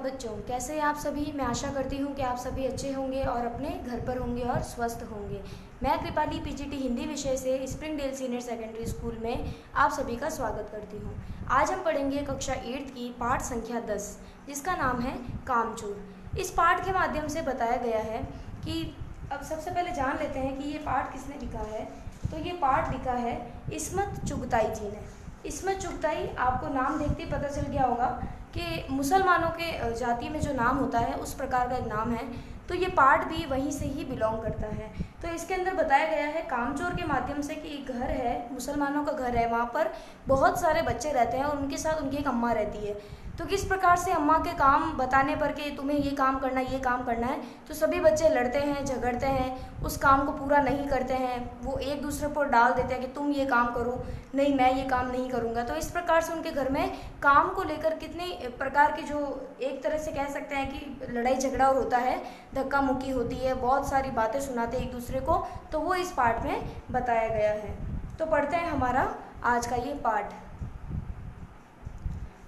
बच्चों, कैसे हैं आप सभी। मैं आशा करती हूँ कि आप सभी अच्छे होंगे और अपने घर पर होंगे और स्वस्थ होंगे। मैं कृपाली पीजीटी हिंदी विषय से स्प्रिंगडेल सीनियर सेकेंडरी स्कूल में आप सभी का स्वागत करती हूँ। आज हम पढ़ेंगे कक्षा 8 की पाठ संख्या 10, जिसका नाम है कामचोर। इस पाठ के माध्यम से बताया गया है कि अब सबसे पहले जान लेते हैं कि ये पाठ किसने लिखा है। तो ये पाठ लिखा है इस्मत चुगताई जी ने। इस्मत चुगताई, आपको नाम देखते ही पता चल गया होगा कि मुसलमानों के जाति में जो नाम होता है उस प्रकार का एक नाम है। तो ये पाठ भी वहीं से ही बिलोंग करता है। तो इसके अंदर बताया गया है कामचोर के माध्यम से कि एक घर है, मुसलमानों का घर है, वहाँ पर बहुत सारे बच्चे रहते हैं और उनके साथ उनकी एक अम्मा रहती है। तो किस प्रकार से अम्मा के काम बताने पर कि तुम्हें ये काम करना है, ये काम करना है, तो सभी बच्चे लड़ते हैं, झगड़ते हैं, उस काम को पूरा नहीं करते हैं। वो एक दूसरे पर डाल देते हैं कि तुम ये काम करो, नहीं मैं ये काम नहीं करूँगा। तो इस प्रकार से उनके घर में काम को लेकर कितने प्रकार की, जो एक तरह से कह सकते हैं कि लड़ाई झगड़ा होता है, धक्का मुक्की होती है, बहुत सारी बातें सुनाते हैं एक दूसरे को। तो वो इस पाठ में बताया गया है। तो पढ़ते हैं हमारा आज का ये पाठ।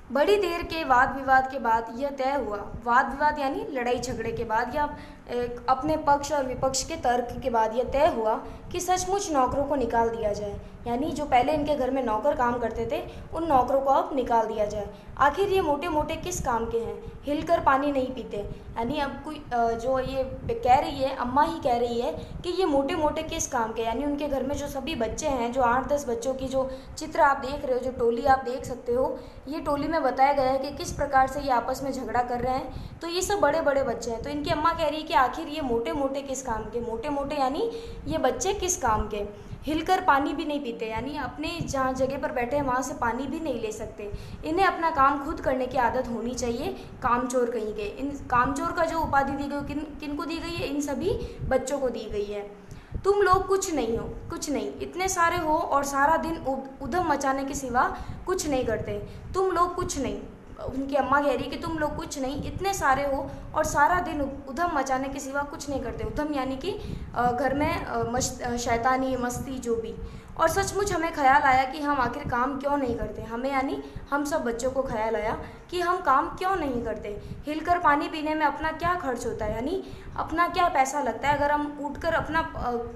बड़ी देर के वाद विवाद के बाद यह तय हुआ, वाद विवाद यानी लड़ाई झगड़े के बाद या अपने पक्ष और विपक्ष के तर्क के बाद यह तय हुआ कि सचमुच नौकरों को निकाल दिया जाए। यानी जो पहले इनके घर में नौकर काम करते थे, उन नौकरों को अब निकाल दिया जाए। आखिर ये मोटे मोटे किस काम के हैं, हिलकर पानी नहीं पीते। यानी अब कोई जो ये कह रही है, अम्मा ही कह रही है कि ये मोटे मोटे किस काम के, यानी उनके घर में जो सभी बच्चे हैं, जो 8-10 बच्चों की जो चित्र आप देख रहे हो, जो टोली आप देख सकते हो, ये टोली में बताया गया है कि किस प्रकार से ये आपस में झगड़ा कर रहे हैं। तो ये सब बड़े बड़े बच्चे हैं। तो इनकी अम्मा कह रही है कि आखिर ये मोटे मोटे किस काम के, मोटे मोटे यानी ये बच्चे किस काम के। हिलकर पानी भी नहीं पीते, यानी अपने जहाँ जगह पर बैठे हैं वहाँ से पानी भी नहीं ले सकते। इन्हें अपना काम खुद करने की आदत होनी चाहिए। कामचोर कहीं गए। इन कामचोर का जो उपाधि दी गई, किन को दी गई है, इन सभी बच्चों को दी गई है। तुम लोग कुछ नहीं हो, कुछ नहीं, इतने सारे हो और सारा दिन उधम मचाने के सिवा कुछ नहीं करते। तुम लोग कुछ नहीं, उनकी अम्मा कह रही कि तुम लोग कुछ नहीं, इतने सारे हो और सारा दिन उधम मचाने के सिवा कुछ नहीं करते। उधम यानी कि घर में शैतानी मस्ती जो भी। और सचमुच हमें ख्याल आया कि हम आखिर काम क्यों नहीं करते। हमें यानी हम सब बच्चों को ख्याल आया कि हम काम क्यों नहीं करते। हिलकर पानी पीने में अपना क्या खर्च होता है, यानी अपना क्या पैसा लगता है अगर हम उठकर अपना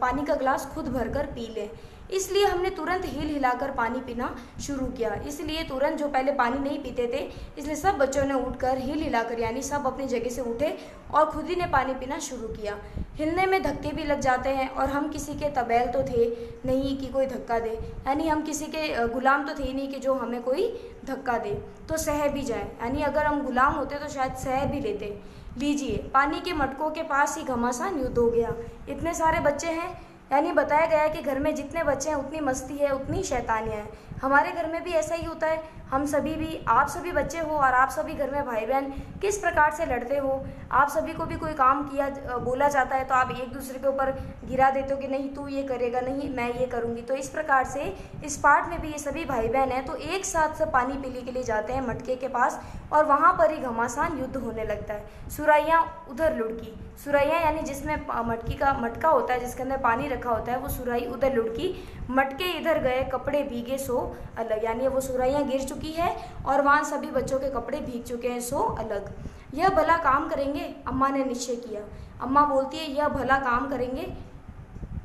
पानी का गिलास खुद भरकर पी लें। इसलिए हमने तुरंत हिल हिलाकर पानी पीना शुरू किया। इसलिए तुरंत, जो पहले पानी नहीं पीते थे, इसलिए सब बच्चों ने उठकर हिल हिलाकर, यानी सब अपनी जगह से उठे और खुद ही ने पानी पीना शुरू किया। हिलने में धक्के भी लग जाते हैं और हम किसी के तबैल तो थे नहीं कि कोई धक्का दे, यानी हम किसी के गुलाम तो थे ही नहीं कि जो हमें कोई धक्का दे तो सह भी जाए। यानी अगर हम गुलाम होते तो शायद सह भी लेते। लीजिए, पानी के मटकों के पास ही घमासान युद्ध हो गया। इतने सारे बच्चे हैं, यानी बताया गया है कि घर में जितने बच्चे हैं उतनी मस्ती है, उतनी शैतानियाँ हैं। हमारे घर में भी ऐसा ही होता है। हम सभी भी, आप सभी बच्चे हो और आप सभी घर में भाई बहन किस प्रकार से लड़ते हो। आप सभी को भी कोई काम किया बोला जाता है तो आप एक दूसरे के ऊपर गिरा देते हो कि नहीं तू ये करेगा, नहीं मैं ये करूँगी। तो इस प्रकार से इस पाठ में भी ये सभी भाई बहन हैं तो एक साथ सब पानी पीने के लिए जाते हैं मटके के पास और वहाँ पर ही घमासान युद्ध होने लगता है। सुरैया उधर लुढ़की, सुरैया यानी जिसमें मटकी का मटका होता है जिसके अंदर पानी रखा होता है, वो सुराई उधर लुढ़की। मटके इधर गए, कपड़े भीगे सो अलग, यानी वो सुरैया गिर चुकी है और वहाँ सभी बच्चों के कपड़े भीग चुके हैं, सो अलग। यह भला काम करेंगे, अम्मा ने निश्चय किया। अम्मा बोलती है यह भला काम करेंगे,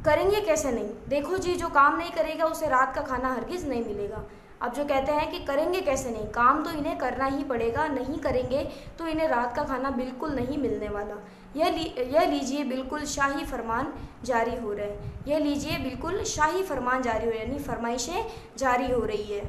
करेंगे कैसे नहीं। देखो जी, जो काम नहीं करेगा उसे रात का खाना हरगिज नहीं मिलेगा। अब जो कहते हैं कि करेंगे कैसे नहीं, काम तो इन्हें करना ही पड़ेगा, नहीं करेंगे तो इन्हें रात का खाना बिल्कुल नहीं मिलने वाला। यह लीजिए बिल्कुल शाही फरमान जारी हो रहा है। यह लीजिए बिल्कुल शाही फरमान जारी हो रहा है, यानी फरमाइशें जारी हो रही है।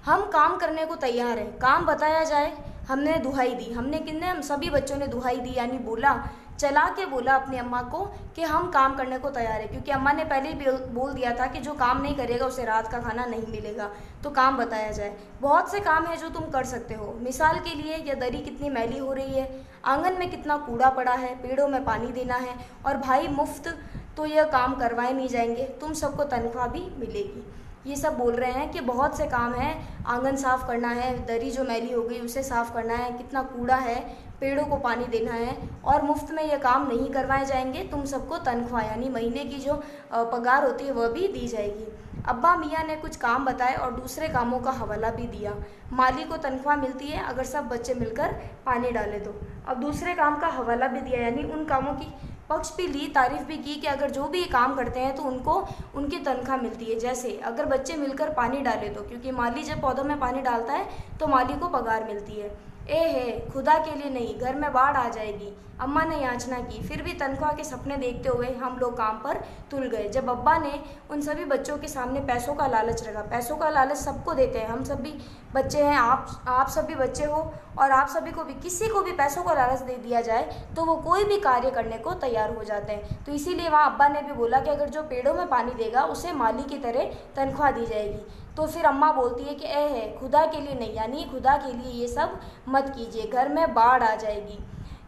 हम काम करने को तैयार हैं, काम बताया जाए। हमने दुहाई दी, हमने कितने, हम सभी बच्चों ने दुहाई दी, यानी बोला, चला के बोला अपनी अम्मा को कि हम काम करने को तैयार है। क्योंकि अम्मा ने पहले ही बोल दिया था कि जो काम नहीं करेगा उसे रात का खाना नहीं मिलेगा। तो काम बताया जाए। बहुत से काम है जो तुम कर सकते हो। मिसाल के लिए, यह दरी कितनी मैली हो रही है, आंगन में कितना कूड़ा पड़ा है, पेड़ों में पानी देना है, और भाई मुफ्त तो यह काम करवाए नहीं जाएंगे, तुम सबको तनख्वाह भी मिलेगी। ये सब बोल रहे हैं कि बहुत से काम हैं, आंगन साफ़ करना है, दरी जो मैली हो गई उसे साफ़ करना है, कितना कूड़ा है, पेड़ों को पानी देना है, और मुफ्त में ये काम नहीं करवाए जाएंगे, तुम सबको तनख्वाह यानी महीने की जो पगार होती है वह भी दी जाएगी। अब्बा मियाँ ने कुछ काम बताए और दूसरे कामों का हवाला भी दिया। माली को तनख्वाह मिलती है अगर सब बच्चे मिलकर पानी डाले तो। अब दूसरे काम का हवाला भी दिया, यानी उन कामों की पक्ष भी ली, तारीफ भी की कि अगर जो भी ये काम करते हैं तो उनको उनकी तनख्वाह मिलती है। जैसे अगर बच्चे मिलकर पानी डाले तो, क्योंकि माली जब पौधों में पानी डालता है तो माली को पगार मिलती है। ए है खुदा के लिए नहीं, घर में बाढ़ आ जाएगी, अम्मा ने याचना की। फिर भी तनख्वाह के सपने देखते हुए हम लोग काम पर तुल गए। जब अब्बा ने उन सभी बच्चों के सामने पैसों का लालच रखा, पैसों का लालच सबको देते हैं, हम सभी बच्चे हैं, आप सभी बच्चे हो, और आप सभी को भी, किसी को भी पैसों का लालच दे दिया जाए तो वो कोई भी कार्य करने को तैयार हो जाते हैं। तो इसीलिए वहाँ अब्बा ने भी बोला कि अगर जो पेड़ों में पानी देगा उसे माली की तरह तनख्वाह दी जाएगी। तो फिर अम्मा बोलती है कि ए है खुदा के लिए नहीं, यानी खुदा के लिए ये सब मत कीजिए, घर में बाढ़ आ जाएगी।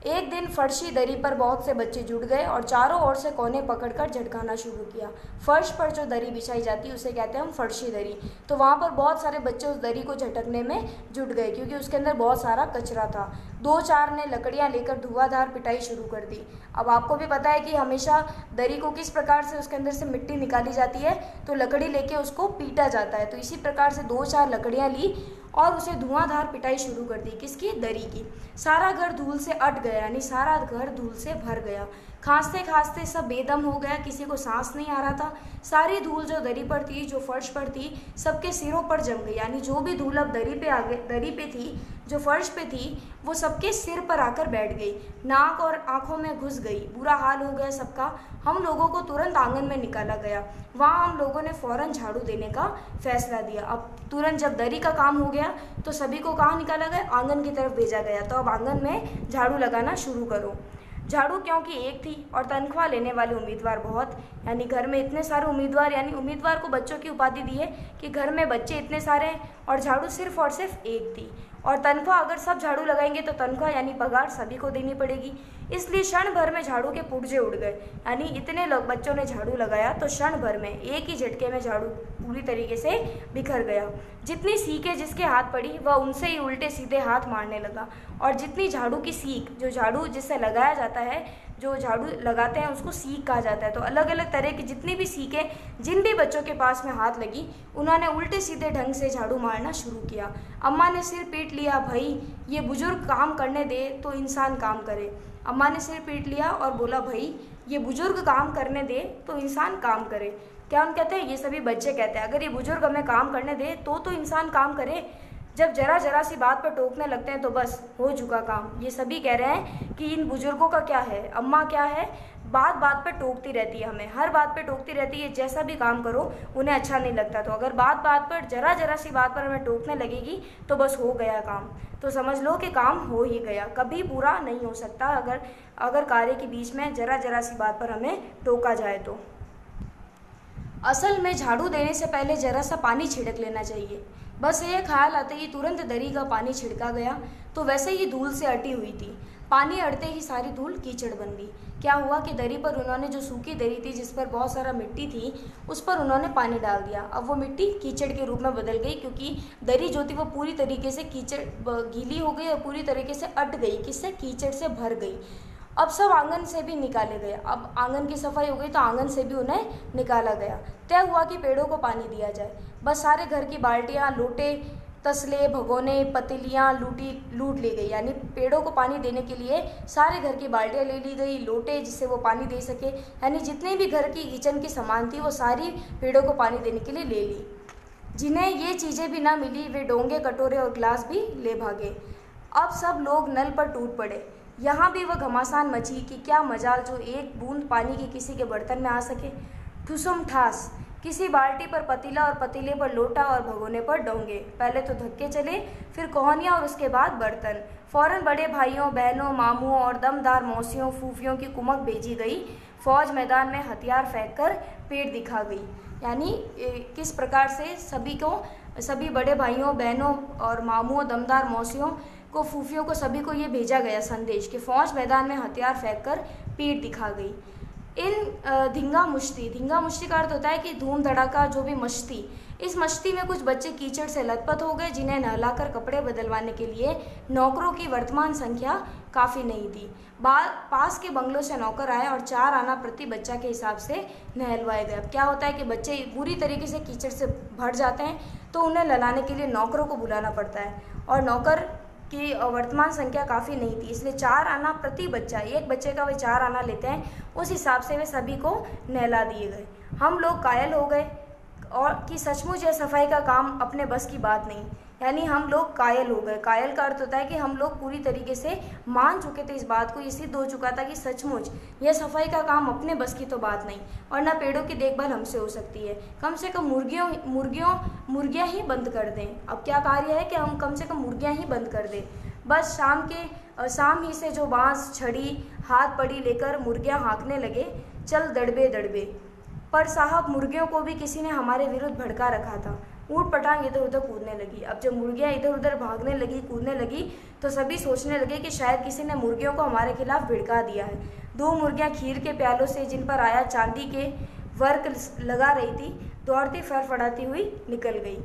एक दिन फर्शी दरी पर बहुत से बच्चे जुट गए और चारों ओर से कोने पकड़कर झटकाना शुरू किया। फर्श पर जो दरी बिछाई जाती है उसे कहते हैं हम फर्शी दरी। तो वहाँ पर बहुत सारे बच्चे उस दरी को झटकने में जुट गए क्योंकि उसके अंदर बहुत सारा कचरा था। 2-4 ने लकड़ियाँ लेकर धुआंधार पिटाई शुरू कर दी। अब आपको भी पता है कि हमेशा दरी को किस प्रकार से उसके अंदर से मिट्टी निकाली जाती है, तो लकड़ी लेके उसको पीटा जाता है। तो इसी प्रकार से 2-4 लकड़ियाँ ली और उसे धुआंधार पिटाई शुरू कर दी। किसकी? दरी की। सारा घर धूल से अट गया, यानी सारा घर धूल से भर गया। खांसते खांसते सब बेदम हो गया, किसी को सांस नहीं आ रहा था। सारी धूल जो दरी पर थी, जो फर्श पर थी, सबके सिरों पर जम गई, यानी जो भी धूल अब दरी पे थी, जो फर्श पे थी, वो सबके सिर पर आकर बैठ गई, नाक और आंखों में घुस गई। बुरा हाल हो गया सबका। हम लोगों को तुरंत आंगन में निकाला गया। वहाँ हम लोगों ने फौरन झाड़ू देने का फैसला दिया। अब तुरंत जब दरी का काम हो गया तो सभी को कहाँ निकाला गया? आंगन की तरफ भेजा गया। तो अब आंगन में झाड़ू लगाना शुरू करो। झाड़ू क्योंकि एक थी और तनख्वाह लेने वाले उम्मीदवार बहुत, यानी घर में इतने सारे उम्मीदवार, यानी उम्मीदवार को बच्चों की उपाधि दी है कि घर में बच्चे इतने सारे हैं और झाड़ू सिर्फ और सिर्फ एक थी। और तनख्वाह अगर सब झाड़ू लगाएंगे तो तनख्वाह यानी पगार सभी को देनी पड़ेगी। इसलिए क्षण भर में झाड़ू के पुर्जे उड़ गए, यानी इतने लोग बच्चों ने झाड़ू लगाया तो क्षण भर में एक ही झटके में झाड़ू पूरी तरीके से बिखर गया। जितनी सीखें जिसके हाथ पड़ी वह उनसे ही उल्टे सीधे हाथ मारने लगा। और जितनी झाड़ू की सीख, जो झाड़ू जिससे लगाया जाता है, जो झाड़ू लगाते हैं उसको सीख कहा जाता है। तो अलग अलग तरह की जितनी भी सीखें जिन भी बच्चों के पास में हाथ लगी, उन्होंने उल्टे सीधे ढंग से झाड़ू मारना शुरू किया। अम्मा ने सिर पीट लिया, भाई ये बुजुर्ग काम करने दे तो इंसान काम करे। अम्मा ने सिर पीट लिया और बोला, भाई ये बुजुर्ग काम करने दे तो इंसान काम करे। क्या हम कहते हैं? ये सभी बच्चे कहते हैं अगर ये बुजुर्ग हमें काम करने दे तो इंसान काम करे। जब जरा जरा सी बात पर टोकने लगते हैं तो बस हो चुका काम। ये सभी कह रहे हैं कि इन बुजुर्गों का क्या है, अम्मा क्या है, बात बात पर टोकती रहती है, हमें हर बात पर टोकती रहती है। जैसा भी काम करो उन्हें अच्छा नहीं लगता। तो अगर बात बात पर जरा जरा सी बात पर हमें टोकने लगेगी तो बस हो गया काम। तो समझ लो कि काम हो ही गया, कभी पूरा नहीं हो सकता अगर कार्य के बीच में जरा जरा सी बात पर हमें टोका जाए तो। असल में झाड़ू देने से पहले जरा सा पानी छिड़क लेना चाहिए। बस ये ख्याल आते ही तुरंत दरी का पानी छिड़का गया तो वैसे ही धूल से अटी हुई थी। पानी अड़ते ही सारी धूल कीचड़ बन गई। क्या हुआ कि दरी पर उन्होंने, जो सूखी दरी थी जिस पर बहुत सारा मिट्टी थी, उस पर उन्होंने पानी डाल दिया। अब वो मिट्टी कीचड़ के रूप में बदल गई क्योंकि दरी जो थी वो पूरी तरीके से कीचड़ गीली हो गई और पूरी तरीके से अट गई, किससे? कीचड़ से भर गई। अब सब आंगन से भी निकाले गए। अब आंगन की सफाई हो गई तो आंगन से भी उन्हें निकाला गया। तय हुआ कि पेड़ों को पानी दिया जाए। बस सारे घर की बाल्टियाँ, लोटे, तसले, भगोने, पतीलियाँ लूट ली गई, यानी पेड़ों को पानी देने के लिए सारे घर की बाल्टियाँ ले ली गई, लोटे जिससे वो पानी दे सके, यानी जितने भी घर की किचन की सामान थी वो सारी पेड़ों को पानी देने के लिए ले ली। जिन्हें ये चीज़ें भी ना मिली वे डोंगे, कटोरे और गिलास भी ले भागे। अब सब लोग नल पर टूट पड़े। यहाँ भी वह घमासान मची कि क्या मजाल जो एक बूंद पानी की किसी के बर्तन में आ सके। ठुसम ठास, किसी बाल्टी पर पतीला और पतीले पर लोटा और भगोने पर डोंगे। पहले तो धक्के चले, फिर कोहनियाँ और उसके बाद बर्तन। फौरन बड़े भाइयों, बहनों, मामुओं और दमदार मौसियों, फूफियों की कुमक भेजी गई। फौज मैदान में हथियार फेंककर पेट दिखा गई। यानी किस प्रकार से सभी बड़े भाइयों, बहनों और मामुओं, दमदार मौसियों को, फूफियों को, सभी को ये भेजा गया संदेश कि फौज मैदान में हथियार फेंककर पीठ दिखा गई। इन धींगा मुश्ती का अर्थ होता है कि धूम धड़ाका, जो भी मस्ती। इस मस्ती में कुछ बच्चे कीचड़ से लथपथ हो गए जिन्हें नहलाकर कपड़े बदलवाने के लिए नौकरों की वर्तमान संख्या काफ़ी नहीं थी। पास के बंगलों से नौकर आए और 4 आना प्रति बच्चा के हिसाब से नहलवाए गए। अब क्या होता है कि बच्चे बुरी तरीके से कीचड़ से भर जाते हैं, तो उन्हें नहलाने के लिए नौकरों को बुलाना पड़ता है, और नौकर की वर्तमान संख्या काफ़ी नहीं थी, इसलिए 4 आना प्रति बच्चा, एक बच्चे का वे 4 आना लेते हैं, उस हिसाब से वे सभी को नहला दिए गए। हम लोग कायल हो गए और कि सचमुच यह सफाई का काम अपने बस की बात नहीं, यानी हम लोग कायल हो गए। कायल का अर्थ होता है कि हम लोग पूरी तरीके से मान चुके थे इस बात को, ये सिद्ध हो चुका था कि सचमुच यह सफाई का काम अपने बस की तो बात नहीं, और ना पेड़ों की देखभाल हमसे हो सकती है। कम से कम मुर्गियाँ ही बंद कर दें। अब क्या कार्य है कि हम कम से कम मुर्गियाँ ही बंद कर दें। बस शाम ही से जो बाँस, छड़ी, हाथ पड़ी लेकर मुर्गियाँ हाँकने लगे, चल दड़बे दड़बे। पर साहब, मुर्गियों को भी किसी ने हमारे विरुद्ध भड़का रखा था। ऊट पटांग इधर उधर कूदने लगी। अब जब मुर्गियाँ इधर उधर भागने लगी, कूदने लगी, तो सभी सोचने लगे कि शायद किसी ने मुर्गियों को हमारे खिलाफ भिड़का दिया है। 2 मुर्गियाँ खीर के प्यालों से, जिन पर आया चांदी के वर्क लगा रही थी, दौड़ती फड़फड़ाती हुई निकल गई।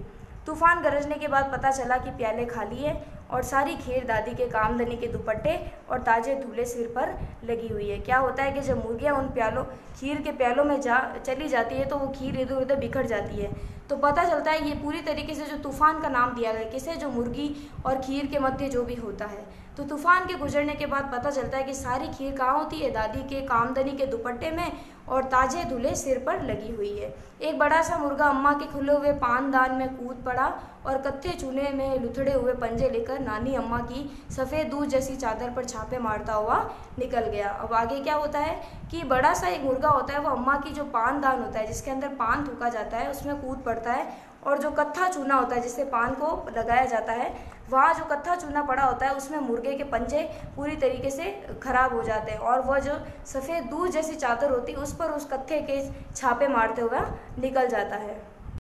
तूफान गरजने के बाद पता चला कि प्याले खाली है और सारी खीर दादी के कामधनी के दुपट्टे और ताजे धुले सिर पर लगी हुई है। क्या होता है कि जब मुर्गियाँ उन खीर के प्यालों में चली जाती है, तो वो खीर इधर उधर बिखर जाती है। तो पता चलता है ये पूरी तरीके से जो तूफान का नाम दिया गया किसे, जो मुर्गी और खीर के मध्य जो भी होता है। तो तूफान के गुजरने के बाद पता चलता है कि सारी खीर कहाँ होती है, दादी के कामधनी के दुपट्टे में और ताजे धुले सिर पर लगी हुई है। एक बड़ा सा मुर्गा अम्मा के खुले हुए पानदान में कूद पड़ा और कत्थे चूने में लुथड़े हुए पंजे लेकर नानी अम्मा की सफ़ेद दूध जैसी चादर पर छापे मारता हुआ निकल गया। अब आगे क्या होता है कि बड़ा सा एक मुर्गा होता है, वो अम्मा की जो पानदान होता है जिसके अंदर पान थूका जाता है, उसमें कूद पड़ता है, और जो कत्था चूना होता है जिससे पान को लगाया जाता है, वहाँ जो कत्था चूना पड़ा होता है उसमें मुर्गे के पंजे पूरी तरीके से खराब हो जाते हैं, और वह जो सफ़ेद दूध जैसी चादर होती है उस पर उस कत्थे के छापे मारते हुए निकल जाता है।